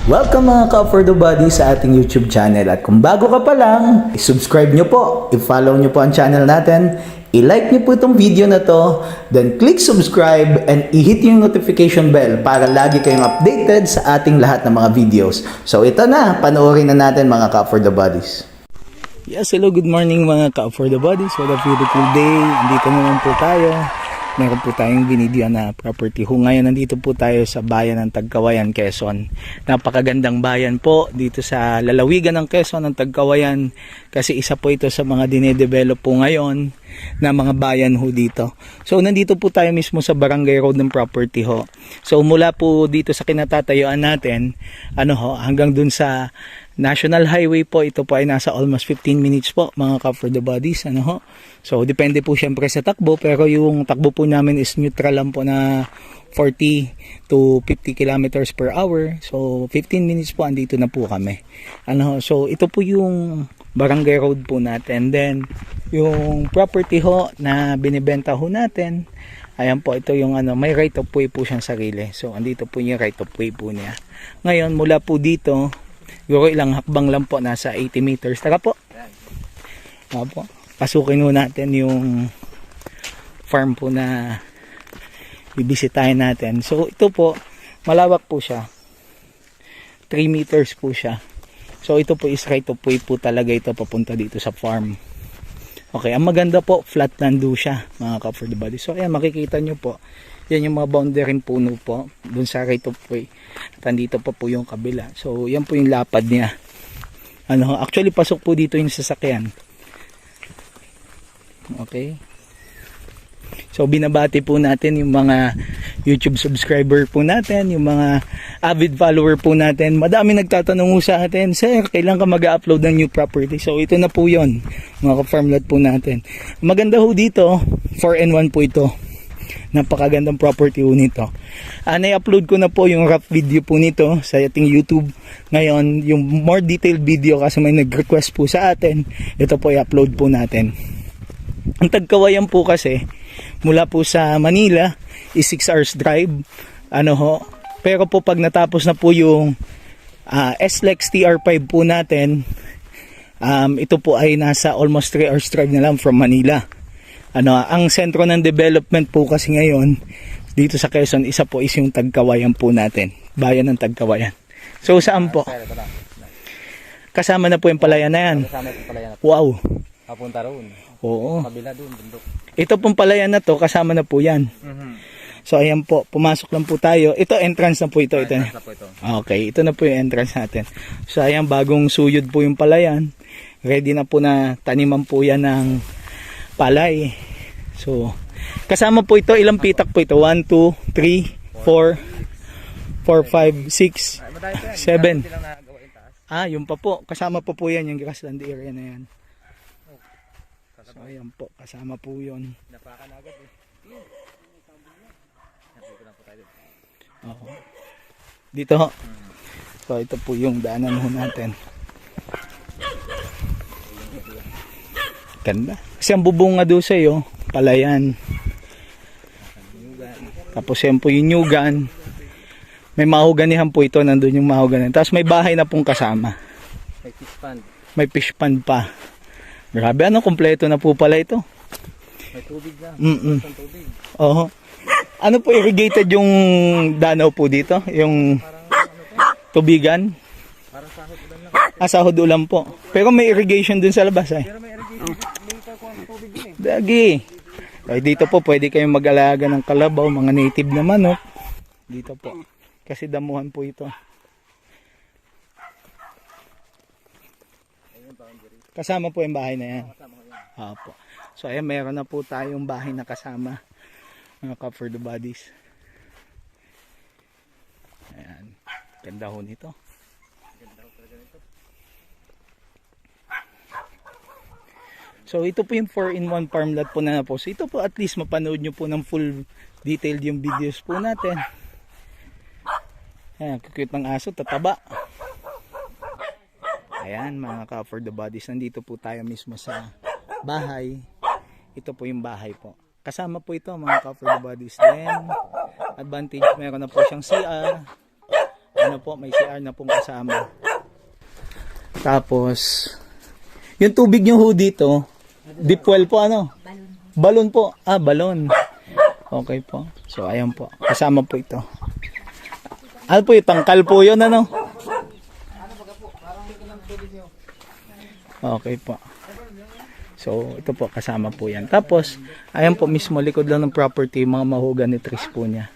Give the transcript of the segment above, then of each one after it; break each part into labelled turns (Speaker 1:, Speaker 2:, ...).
Speaker 1: Welcome mga ka-For the Body sa ating YouTube channel. At kung bago ka pa lang, i-subscribe nyo po, i-follow nyo po ang channel natin, i-like nyo po itong video na to, then click subscribe and i-hit yung notification bell para lagi kayong updated sa ating lahat ng mga videos. So ito na, panoorin na natin mga ka-For the Bodies. Yes, hello, good morning mga ka-For the Bodies. What a beautiful day. Andito naman po tayo. Meron po tayong binidyo na property. Ngayon nandito po tayo sa bayan ng Tagkawayan, Quezon. Napakagandang bayan po dito sa lalawigan ng Quezon ng Tagkawayan kasi isa po ito sa mga dinedevelop po ngayon na mga bayan ho dito. So nandito po tayo mismo sa Barangay Road ng property ho. So mula po dito sa kinatatayuan natin, hanggang dun sa National Highway po, ito po ay nasa almost 15 minutes po mga ka-For the Bodies. So depende po syempre sa takbo, pero yung takbo po namin is neutral lang po na 40 to 50 kilometers per hour. So 15 minutes po andito na po kami. So ito po yung Barangay Road po natin. Then yung property ho na binibenta ho natin, ayan po, ito yung may right of way po siyang sarili. So andito po yung right of way po niya. Ngayon mula po dito, ilang hakbang lang po, nasa 80 meters. Tara po. Opo. Pasukin ho natin yung farm po na bibisitahin natin. So ito po, malawak po siya. 3 meters po siya. So ito po is right of way po talaga ito papunta dito sa farm. Okay, ang maganda po, flat land do siya mga ka-For the Body. So ayan, makikita nyo po. Yan yung mga boundary puno po dun sa right of way. At andito pa po yung kabila. So yan po yung lapad niya. Actually pasok po dito yung sasakyan. Okay. So binabati po natin yung mga YouTube subscriber po natin, yung mga avid follower po natin. Madami nagtatanong sa atin, sir, kailan ka mag-upload ng new property? So ito na po yon, mga ka-farmland po natin. Maganda ho dito, 4-in-1 po ito. Napakagandang property po nito. Na-upload ko na po yung rough video po nito sa ating YouTube. Ngayon, yung more detailed video kasi may nag-request po sa atin, ito po i-upload po natin. Ang Tagkawayan po kasi, mula po sa Manila, is 6 hours drive. Pero po pag natapos na po yung SLEX TR5 po natin, ito po ay nasa almost 3 hours drive na lang from Manila. Ang sentro ng development po kasi ngayon dito sa Quezon, isa po is yung Tagkawayan po natin, bayan ng Tagkawayan. So saan po? Kasama na po yung palayan na yan. Wow.
Speaker 2: Papunta roon.
Speaker 1: Oo.
Speaker 2: Kabila doon, bundok.
Speaker 1: Ito pong palayan na to, kasama na po yan. So ayan po, pumasok lang po tayo. Ito entrance na po ito.
Speaker 2: Entrance na po ito.
Speaker 1: Okay, ito na po yung entrance natin. So ayan, bagong suyod po yung palayan. Ready na po na taniman po yan ng palay. So kasama po ito, ilang pitak po ito? 1, 2, 3, 4, 4, 5, 6, 7. Yun pa po. Kasama po yan yung grassland area na yan. So ayan po, kasama po yun.
Speaker 2: Napakanagad eh.
Speaker 1: Dito ho. So ito po yung daanan ho natin. Ganda. Kasi ang bubong nga doon sa'yo, palayan. Tapos yan po yung nyugan. May mahuganihan po ito, nandun yung mahuganihan. Tapos may bahay na pong kasama.
Speaker 2: May fish pond.
Speaker 1: May fish pond pa. Grabe, kompleto na po pala ito.
Speaker 2: May tubig na.
Speaker 1: Tubig. Oo. Ano po, irrigated yung danaw po dito? Yung tubigan?
Speaker 2: Parang sahod ulan lang.
Speaker 1: Sahod ulan po. Pero may irrigation dun sa labas eh.
Speaker 2: Pero may irrigation. May tubig din eh.
Speaker 1: Dagi. Ay, dito po pwede kayong mag-alaga ng kalabaw, mga native na manok. Dito po. Kasi damuhan po ito. Kasama po yung bahay na yan. Opo. So ayan, meron na po tayong bahay na kasama. Mga ka-For the Bodies. Ayan. Ganda ho nito. So ito po yung 4-in-1 farmland po na po. So ito po at least mapanood nyo po ng full detailed yung videos po natin. Ayan, cute ng aso, tataba. Ayan mga ka-For the Bodies, nandito po tayo mismo sa bahay. Ito po yung bahay po. Kasama po ito mga ka-For the Bodies. Then advantage, meron na po siyang CR. ano po, may CR na pong kasama. Tapos, yung tubig nyo ho dito, deep well po ano? Balon po. Ah, balon. Okay po. So, ayan po. Kasama po ito. Ano po yung tangkal po yun, ano? Okay po. So, ito po, kasama po yan. Tapos, ayan po mismo, likod lang ng property, mga mahogany trees po niya.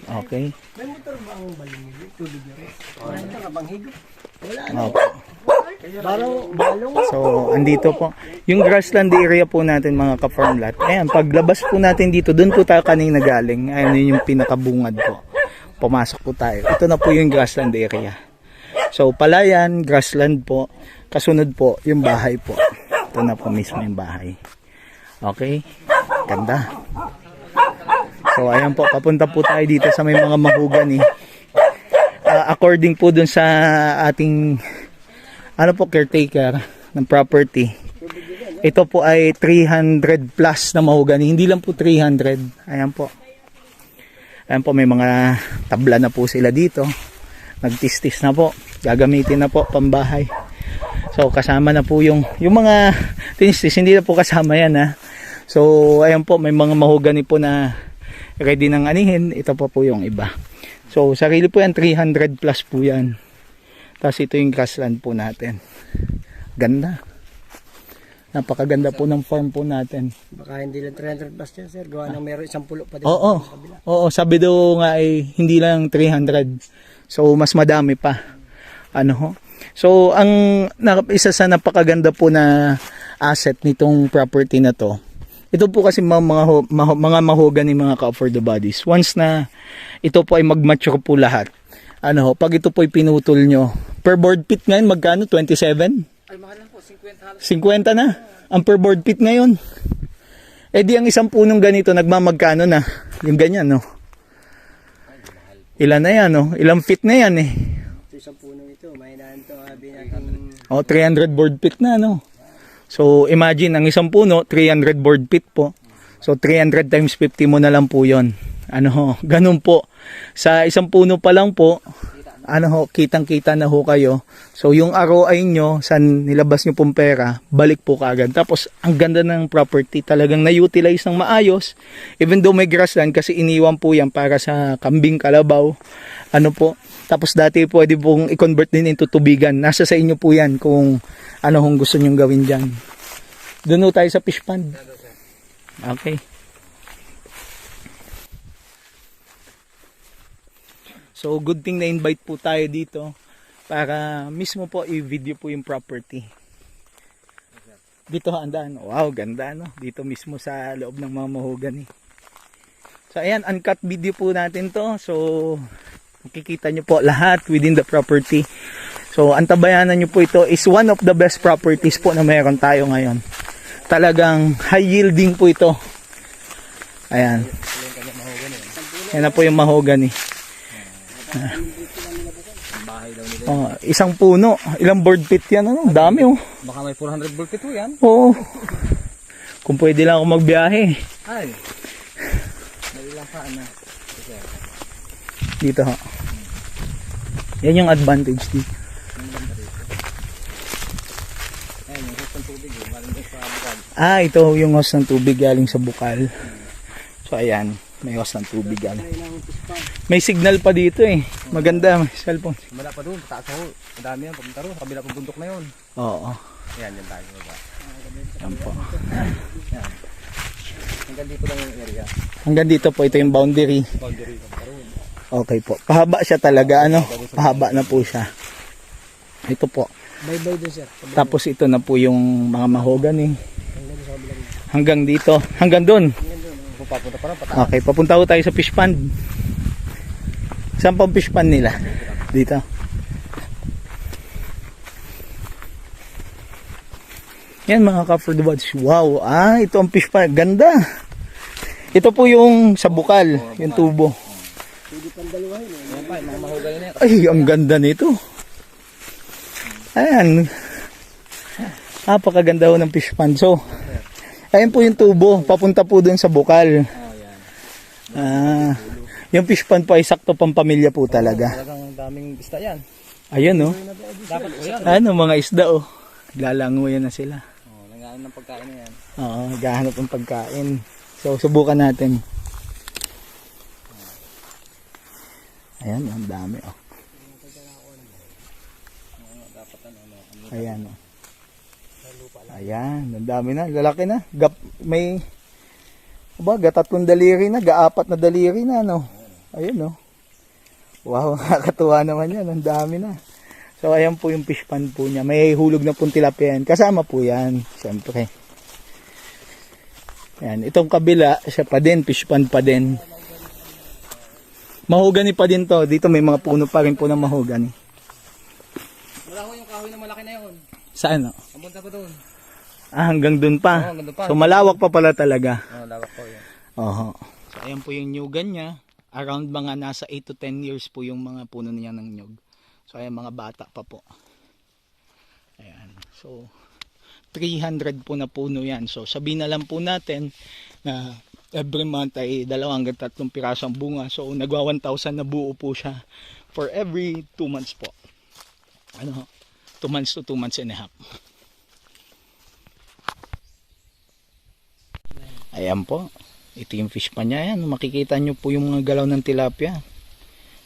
Speaker 1: Okay.
Speaker 3: May motor ba ang balong tubig nyo? Wala ka bang higop? Wala.
Speaker 1: Okay.
Speaker 3: Balong.
Speaker 1: So, andito po. Yung grassland area po natin, mga ka-farmlat. Ayan, paglabas po natin dito, doon po tayo kanina galing. Ayan, yun yung pinakabungad po. Pumasok po tayo. Ito na po yung grassland area. So, palayan, grassland po. Kasunod po, yung bahay po. Ito na po mismo yung bahay. Okay? Ganda. So, ayan po. Papunta po tayo dito sa may mga mahogany. According po dun sa ating ano po, caretaker ng property. Ito po ay 300 plus na mahogany. Hindi lang po 300. Ayan po. Ayan po, may mga tabla na po sila dito. Nagtistis na po. Gagamitin na po pambahay. So, kasama na po yung mga tinistis. Hindi na po kasama yan, ha. So, ayan po, may mga mahogany po na ready ng anihin. Ito po yung iba. So, sarili po yan, 300 plus po yan. Tapos ito yung grassland po natin. Ganda. Napakaganda po ng farm po natin.
Speaker 3: Baka hindi lang 300 plus yan, sir. Gawa ng meron 10 pa din.
Speaker 1: Oo. Oo, sabi daw nga ay hindi lang 300. So, mas madami pa. Ano ho? So, isa sa napakaganda po na asset nitong property na to. Ito po kasi mga mahogany, mga ka-for the bodies. Once na ito po ay mag-mature po lahat. Ano ho, pag ito po ay pinutol nyo, per board feet ngayon, magkano? 27?
Speaker 2: Ay, mahal lang po. 50 halos.
Speaker 1: 50 na. Ang per board feet ngayon. Eh di ang isang punong ganito, nagmamagkano na. Yung ganyan, no? Ilan na yan, no? Ilang feet na yan, eh.
Speaker 3: Ito isang punong ito. May naan ito. Sabi natin.
Speaker 1: O, 300 board feet na, no? So, imagine, ang isang puno, 300 board feet po. So, 300 times 50 mo na lang po yon. Ano ho, ganun po. Sa isang puno pa lang po, ano ho, kitang-kita na ho kayo. So, yung ROI nyo, saan nilabas nyo pong pera, balik po kaagad. Tapos, ang ganda ng property, talagang na-utilize ng maayos. Even though may grassland, kasi iniwan po yan para sa kambing, kalabaw, ano po. Tapos, dati pwede pong i-convert din into tubigan. Nasa sa inyo po yan kung ano hong gusto nyong gawin dyan. Doon ho tayo sa fish pond. Okay. So, good thing na invite po tayo dito para mismo po i-video po yung property. Dito handaan. Wow, ganda, no? Dito mismo sa loob ng mga mahogany. So, ayan, uncut video po natin to. So, makikita nyo po lahat within the property. So, antabayanan nyo po ito is one of the best properties po na meron tayo ngayon. Talagang high yielding po ito. Ayan. Yan na po yung mahogany. Oh, isang puno, ilang board feet yan, ano? Dami, oh.
Speaker 2: Baka may 400 volt ito yan.
Speaker 1: Oo. Kung pwede lang ako magbiyahe.
Speaker 2: Ay. Dali lang pa, ano.
Speaker 1: Dito, ha. Yan yung advantage dito.
Speaker 2: Ayun, yung hose ng tubig, galing din sa bukal.
Speaker 1: Ah, ito yung hose ng tubig galing sa bukal. So, ayan. May hose ng tubig galing. May signal pa dito, eh. Maganda, may cellphone.
Speaker 2: Mula pa doon, pataas ako. Ang dami yan, papunta ron. Sa kabila pang bundok na yun.
Speaker 1: Oo.
Speaker 2: Yan, yan tayo. Baba.
Speaker 1: Yan po.
Speaker 2: Yan. Hanggang dito lang yung area.
Speaker 1: Hanggang dito po, ito yung boundary.
Speaker 2: Boundary ng karoon.
Speaker 1: Okay po. Pahaba siya talaga, ano? Pahaba na po siya. Ito po.
Speaker 3: Bye-bye doon, sir.
Speaker 1: Tapos ito na po yung mga mahogany.
Speaker 3: Hanggang sa kabilang.
Speaker 1: Hanggang dito. Hanggang doon.
Speaker 2: Kung papunta pa rin, pataas.
Speaker 1: Okay, papunta ko tayo sa fish pond. Saan pa ang fish pond nila? Dito. Yan mga ka-for the buds. Wow, ito ang fish pond. Ganda. Ito po yung sa bukal, yung tubo.
Speaker 3: Pwede pang dalawahin.
Speaker 2: Yan pa, mga mahogany na yan.
Speaker 1: Ay, ang ganda nito. Ayan. Napakaganda ho ng fish pond. So, ayan po yung tubo. Papunta po dun sa bukal.
Speaker 2: Oh, yan.
Speaker 1: Yung fish pond po ay sakto pang pamilya po talaga.
Speaker 2: Talagang daming isda yan.
Speaker 1: Ayun oh.
Speaker 2: Dapat o yan.
Speaker 1: Ano mga isda oh. Lalangoy na sila.
Speaker 2: Nangalan ng pagkain na yan.
Speaker 1: Oo, naghahanap ng pagkain. So subukan natin. Ayan, ang dami oh. Ayan oh. Ayan, ang dami na, lalaki na. May tatlong daliri na, apat na daliri na no. Ayun oh. Wow, nakakatuwa naman yan, ang dami na. So ayan po yung fish pond po niya. May hulog na pong tilapia yan. Kasama po yan, siyempre. Ayan, itong kabila, siya pa din, fish pond pa din. Mahogany pa din to. Dito may mga puno pa rin po ng mahogany.
Speaker 2: Wala ko yung kahoy na malaki na yun.
Speaker 1: Saan?
Speaker 2: Ang punta pa doon.
Speaker 1: Hanggang dun pa.
Speaker 2: Oo, hanggang dun pa.
Speaker 1: So malawak pa pala talaga.
Speaker 2: Lawak po yun.
Speaker 1: Oho. So ayan po yung nyugan niya. Around mga nasa 8 to 10 years po yung mga puno niya ng nyug. So ayan, mga bata pa po. Ayan. So 300 po na puno yan. So sabihin na lang po natin na every month ay 2 hanggang 3 piraso ang bunga. So nagwa 1,000 na buo po siya for every 2 months po. 2 months to 2 months and a half. Ayan po. Ito yung fish pa niya. Ayan, makikita nyo po yung mga galaw ng tilapia.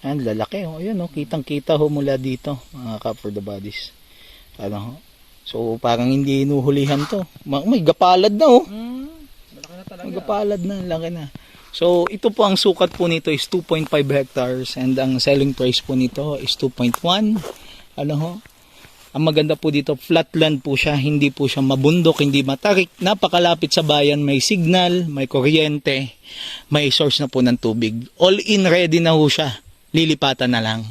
Speaker 1: Ayan, lalaki. Oh. Ayan, oh, kitang-kita ho mula dito. Mga Cup for the Buddies. So, parang hindi inuhulihan to. May gapalad na, oh.
Speaker 2: Malaki na talaga.
Speaker 1: May gapalad na, laki na. So, ito po ang sukat po nito is 2.5 hectares and ang selling price po nito is 2.1. Ang maganda po dito, flatland po siya, hindi po siya mabundok, hindi matarik, napakalapit sa bayan, may signal, may kuryente, may source na po ng tubig. All in ready na ho siya, lilipatan na lang.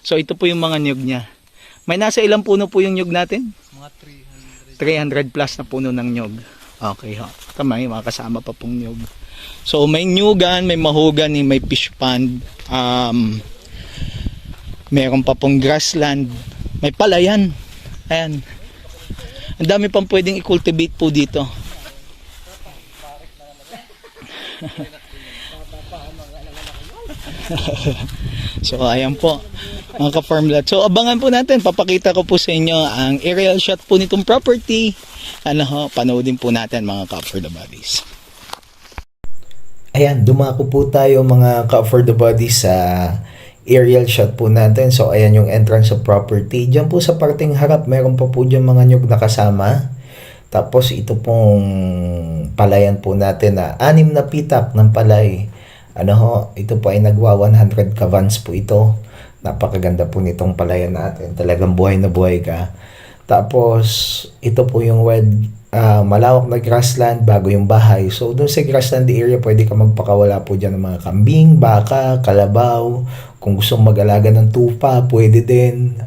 Speaker 1: So ito po yung mga niyog niya. May nasa ilang puno po yung niyog natin?
Speaker 2: Mga
Speaker 1: 300 plus na puno ng niyog. Okay ho, may mga kasama pa pong niyog. So may niyugan, may mahogany, may fish pond, meron pa pong grassland, may palayan. Ayan. Ang dami pang pwedeng i-cultivate po dito. So ayan po mga ka-farmlat. So abangan po natin, papakita ko po sa inyo ang aerial shot po nitong property. Panoodin po natin mga Cup for the Buddies. Ayan, dumako po tayo mga Cup for the Buddies sa aerial shot po natin. So ayan yung entrance sa property. Diyan po sa parting harap, meron pa po dyan mga nyug na kasama. Tapos ito pong palayan po natin na 6 na pitak ng palay. Ito po ay nagwa 100 kavans po ito. Napakaganda po nitong palayan natin. Talagang buhay na buhay ka. Tapos ito po yung malawak na grassland bago yung bahay. So doon sa grassland area, pwede ka magpakawala po dyan ng mga kambing, baka, kalabaw. Kung gusto mag-alaga ng tupa, pwede din.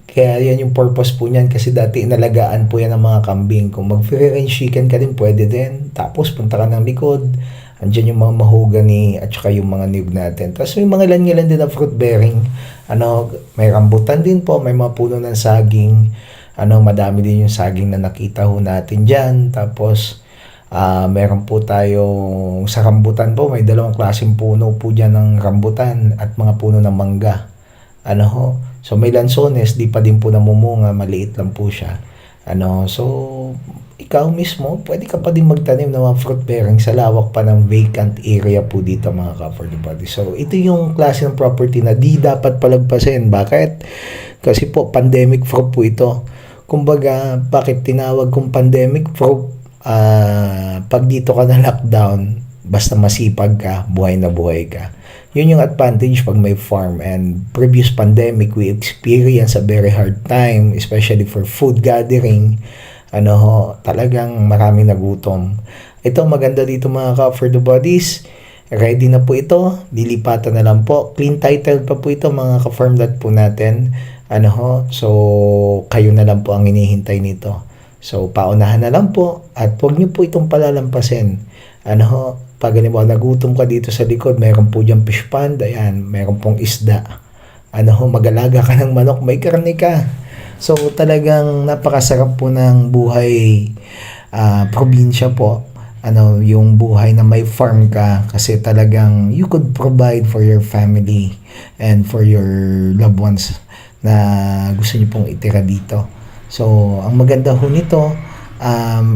Speaker 1: Kaya yan yung purpose po niyan, kasi dati inalagaan po yan ng mga kambing. Kung mag-free range chicken ka din, pwede din. Tapos punta ka ng likod, andyan yung mga mahogany at saka yung mga niyog natin. Tapos may mga langilan din na fruit bearing. May rambutan din po, may mga puno ng saging. Madami din yung saging na nakita ho natin dyan. Tapos meron po tayong sa rambutan po, may 2 klaseng puno po dyan ng rambutan at mga puno ng mangga. So may lansones, di pa din po namumunga, maliit lang po siya. So ikaw mismo, pwede ka pa din magtanim ng mga fruit bearing sa lawak pa ng vacant area po dito mga Cup for the Buddies. So ito yung klase ng property na di dapat palagpasin. Bakit? Kasi po pandemic fruit po ito. Kumbaga, bakit tinawag kong pandemic fruit? Pag dito ka na lockdown, basta masipag ka, buhay na buhay ka. Yun yung advantage pag may farm. And previous pandemic, we experience a very hard time, especially for food gathering. Talagang maraming nagutom. Ito maganda dito mga Cup for the Buddies. Ready na po ito. Dilipatan na lang po. Clean title pa po ito mga ka-farmlat po natin. So kayo na lang po ang hinihintay nito. So paunahan na lang po at huwag niyo po itong palalampasin. Pag nagutom ka dito sa likod, meron po diyang fish pond, ayan, meron pong isda. Mag-alaga ka ng manok, may karne ka. So talagang napakasarap po ng buhay probinsya po. yung buhay na may farm ka, kasi talagang you could provide for your family and for your loved ones na gusto niyo pong itira dito. So, ang maganda ho nito,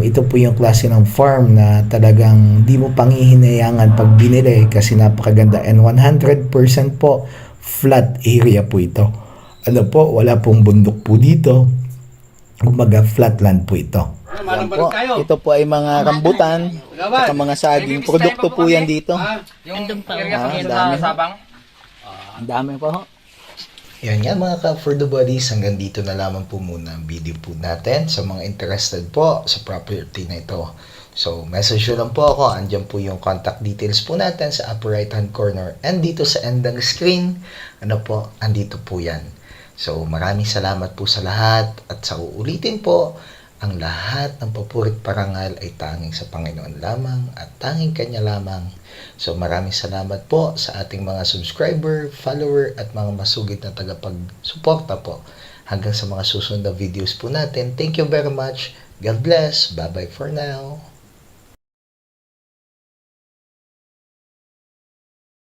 Speaker 1: ito po yung klase ng farm na talagang di mo panghihinayangan pag binili kasi napakaganda, and 100% po flat area po ito. Wala pong bundok po dito. Kumbaga flatland po ito. Yan po. Ito po ay mga rambutan at mga saging. Produkto po yan dito.
Speaker 2: Yung
Speaker 1: dami.
Speaker 2: Sabang.
Speaker 1: Ang dami po. Yan yan mga ka-for the buddies, hanggang dito na lamang po muna ang video po natin sa mga interested po sa property na ito. So, message nyo lang po ako. Andyan po yung contact details po natin sa upper right hand corner, and dito sa end ng screen, andito po yan. So, maraming salamat po sa lahat, at sa uulitin po, ang lahat ng papurit parangal ay tanging sa Panginoon lamang at tanging Kanya lamang. So maraming salamat po sa ating mga subscriber, follower at mga masugid na tagapag-suporta po. Hanggang sa mga susunod na videos po natin. Thank you very much. God bless. Bye-bye for now.